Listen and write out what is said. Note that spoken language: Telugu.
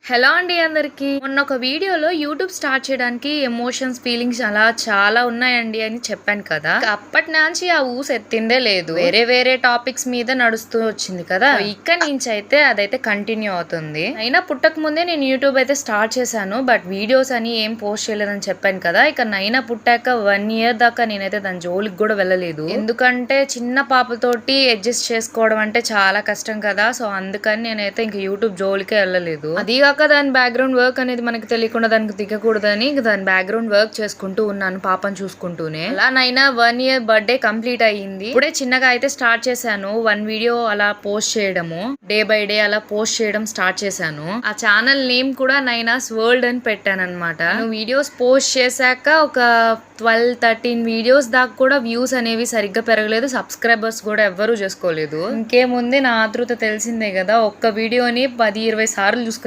హలో అండి అందరికి. మొన్న ఒక వీడియోలో యూట్యూబ్ స్టార్ట్ చేయడానికి ఎమోషన్స్ ఫీలింగ్స్ అలా చాలా ఉన్నాయండి అని చెప్పాను కదా. అప్పటి నుంచి ఆ ఊస్ ఎత్తిందే లేదు. వేరే టాపిక్స్ మీద నడుస్తూ వచ్చింది కదా. ఇక్కడ నుంచి అయితే అదైతే కంటిన్యూ అవుతుంది. అయినా పుట్టక ముందే నేను యూట్యూబ్ అయితే స్టార్ట్ చేశాను. బట్ వీడియోస్ అని ఏం పోస్ట్ చేయలేదని చెప్పాను కదా. ఇక నైనా పుట్టాక 1 year దాకా నేనైతే దాని జోలికి కూడా వెళ్ళలేదు. ఎందుకంటే చిన్న పాపతోటి అడ్జస్ట్ చేసుకోవడం అంటే చాలా కష్టం కదా. సో అందుకని నేనైతే ఇంక యూట్యూబ్ జోలికే వెళ్ళలేదు. అది దాని బ్యాక్గ్రౌండ్ వర్క్ అనేది మనకి తెలియకుండా దానికి దిగకూడదని దాని బ్యాక్గ్రౌండ్ వర్క్ చేసుకుంటూ ఉన్నాను పాపను చూసుకుంటూనే. అలా నైనా 1 year బర్త్డే కంప్లీట్ అయ్యింది. ఇప్పుడే చిన్నగా అయితే స్టార్ట్ చేశాను 1 వీడియో అలా పోస్ట్ చేయడము, డే బై డే అలా పోస్ట్ చేయడం స్టార్ట్ చేశాను. ఆ ఛానల్ నేమ్ కూడా నైనాస్ వరల్డ్ అని పెట్టాను అనమాట. వీడియోస్ పోస్ట్ చేశాక ఒక 12-13 వీడియోస్ దాకా కూడా వ్యూస్ అనేవి సరిగ్గా పెరగలేదు. సబ్స్క్రైబర్స్ కూడా ఎవ్వరూ చేసుకోలేదు. ఇంకేముంది, నా ఆతృత తెలిసిందే కదా. ఒక్క వీడియోని 10-20 సార్లు చూసుకునేది.